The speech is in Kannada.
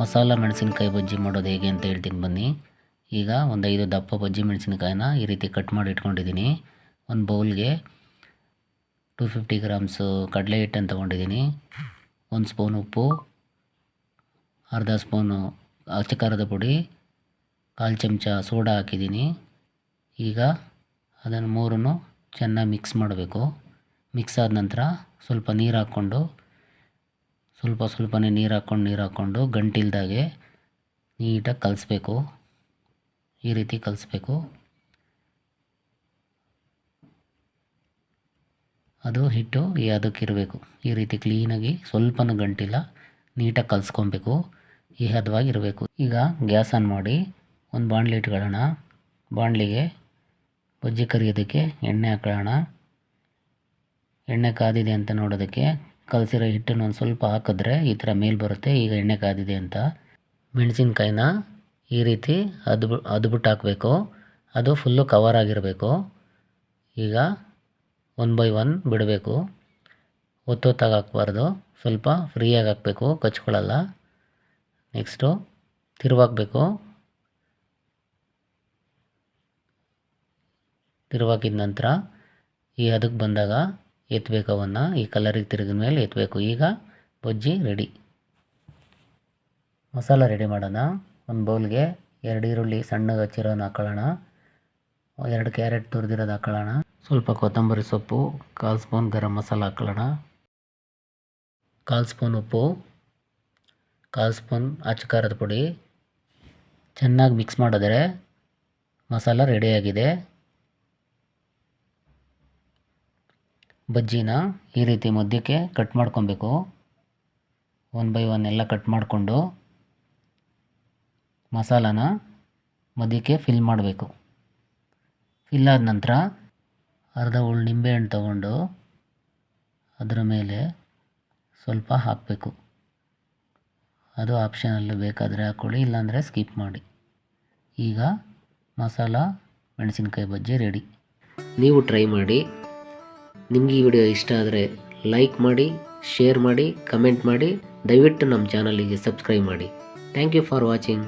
ಮಸಾಲ ಮೆಣಸಿನ್ಕಾಯಿ ಬಜ್ಜಿ ಮಾಡೋದು ಹೇಗೆ ಅಂತ ಹೇಳ್ತೀನಿ ಬನ್ನಿ. ಈಗ ಒಂದು 5 ದಪ್ಪ ಬಜ್ಜಿ ಮೆಣಸಿನ್ಕಾಯಿನ ಈ ರೀತಿ ಕಟ್ ಮಾಡಿ ಇಟ್ಕೊಂಡಿದ್ದೀನಿ. ಒಂದು ಬೌಲ್ಗೆ 250 ಗ್ರಾಮ್ಸು ಕಡಲೆ ಹಿಟ್ಟನ್ನು ತೊಗೊಂಡಿದ್ದೀನಿ. 1 ಸ್ಪೂನ್ ಉಪ್ಪು, ಅರ್ಧ ಸ್ಪೂನು ಅಚ್ಚ ಖಾರದ ಪುಡಿ, 1/4 ಚಮಚ ಸೋಡಾ ಹಾಕಿದ್ದೀನಿ. ಈಗ ಅದನ್ನು ಮೂರನ್ನು ಚೆನ್ನಾಗಿ ಮಿಕ್ಸ್ ಮಾಡಬೇಕು. ಮಿಕ್ಸ್ ಆದ ನಂತರ ಸ್ವಲ್ಪ ನೀರು ಹಾಕ್ಕೊಂಡು ಸ್ವಲ್ಪನೇ ನೀರು ಹಾಕ್ಕೊಂಡು ಗಂಟಿಲ್ದಾಗೆ ನೀಟಾಗಿ ಕಲಿಸ್ಬೇಕು. ಈ ರೀತಿ ಕಲಿಸ್ಬೇಕು. ಅದು ಹಿಟ್ಟು ಅದಕ್ಕಿರಬೇಕು. ಈ ರೀತಿ ಕ್ಲೀನಾಗಿ ಸ್ವಲ್ಪನೂ ಗಂಟಿಲ್ಲ, ನೀಟಾಗಿ ಕಲಿಸ್ಕೊಬೇಕು. ಈ ಹದವಾಗಿರಬೇಕು. ಈಗ ಗ್ಯಾಸ್ ಆನ್ ಮಾಡಿ ಒಂದು ಬಾಣಲಿ ಇಟ್ಕೊಳ್ಳೋಣ. ಬಾಣಲಿಗೆ ಬಜ್ಜಿ ಕರಿಯೋದಕ್ಕೆ ಎಣ್ಣೆ ಹಾಕೊಳ್ಳೋಣ. ಎಣ್ಣೆ ಕಾದಿದೆ ಅಂತ ನೋಡೋದಕ್ಕೆ ಕಲಸಿರೋ ಹಿಟ್ಟನ್ನು ಒಂದು ಸ್ವಲ್ಪ ಹಾಕಿದ್ರೆ ಈ ಥರ ಮೇಲೆ ಬರುತ್ತೆ. ಈಗ ಎಣ್ಣೆ ಕಾದಿದೆ ಅಂತ. ಮೆಣಸಿನ್ಕಾಯಿನ ಈ ರೀತಿ ಅದ್ಬಿಟ್ಟು ಹಾಕಬೇಕು. ಅದು ಫುಲ್ಲು ಕವರ್ ಆಗಿರಬೇಕು. ಈಗ 1 ಬೈ 1 ಬಿಡಬೇಕು. ಒತ್ತೊತ್ತಾಗಿ ಹಾಕ್ಬಾರ್ದು, ಸ್ವಲ್ಪ ಫ್ರೀಯಾಗಿ ಹಾಕಬೇಕು, ಕಚ್ಕೊಳ್ಳಲ್ಲ. ನೆಕ್ಸ್ಟು ತಿರುವಾಕಬೇಕು. ತಿರುವಾಗಿದ ನಂತರ ಈ ಅದಕ್ಕೆ ಬಂದಾಗ ಎತ್ತಬೇಕು. ಅವನ್ನು ಈ ಕಲರಿಗೆ ತಿರುಗಿದ ಮೇಲೆ ಎತ್ತಬೇಕು. ಈಗ ಬಜ್ಜಿ ರೆಡಿ. ಮಸಾಲ ರೆಡಿ ಮಾಡೋಣ. ಒಂದು ಬೌಲ್ಗೆ 2 ಈರುಳ್ಳಿ ಸಣ್ಣಗೆ ಹಚ್ಚಿರೋನ ಹಾಕೊಳ್ಳೋಣ. 2 ಕ್ಯಾರೆಟ್ ತುರಿದಿರೋದು ಹಾಕೊಳ್ಳೋಣ. ಸ್ವಲ್ಪ ಕೊತ್ತಂಬರಿ ಸೊಪ್ಪು, 1/4 ಸ್ಪೂನ್ ಗರಂ ಮಸಾಲ ಹಾಕೊಳ್ಳೋಣ. 1/4 ಸ್ಪೂನ್ ಉಪ್ಪು, 1/4 ಸ್ಪೂನ್ ಅಚ್ಚ ಖಾರದ ಪುಡಿ. ಚೆನ್ನಾಗಿ ಮಿಕ್ಸ್ ಮಾಡಿದ್ರೆ ಮಸಾಲ ರೆಡಿಯಾಗಿದೆ. ಬಜ್ಜಿನ ಈ ರೀತಿ ಮಧ್ಯಕ್ಕೆ ಕಟ್ ಮಾಡ್ಕೊಬೇಕು. 1 ಬೈ 1 ಎಲ್ಲ ಕಟ್ ಮಾಡಿಕೊಂಡು ಮಸಾಲಾನ ಮಧ್ಯಕ್ಕೆ ಫಿಲ್ ಮಾಡಬೇಕು. ಫಿಲ್ ಆದ ನಂತರ ಅರ್ಧ ಹುಳು ನಿಂಬೆಹಣ್ಣು ತಗೊಂಡು ಅದರ ಮೇಲೆ ಸ್ವಲ್ಪ ಹಾಕಬೇಕು. ಅದು ಆಪ್ಷನಲ್ಲು, ಬೇಕಾದರೆ ಹಾಕ್ಕೊಳ್ಳಿ, ಇಲ್ಲಾಂದರೆ ಸ್ಕಿಪ್ ಮಾಡಿ. ಈಗ ಮಸಾಲ ಮೆಣಸಿನ್ಕಾಯಿ ಬಜ್ಜಿ ರೆಡಿ. ನೀವು ಟ್ರೈ ಮಾಡಿ. ನಿಮಗೆ ಈ ವಿಡಿಯೋ ಇಷ್ಟ ಆದರೆ ಲೈಕ್ ಮಾಡಿ, ಶೇರ್ ಮಾಡಿ, ಕಮೆಂಟ್ ಮಾಡಿ. ದಯವಿಟ್ಟು ನಮ್ಮ ಚಾನಲಿಗೆ ಸಬ್ಸ್ಕ್ರೈಬ್ ಮಾಡಿ. Thank you for watching.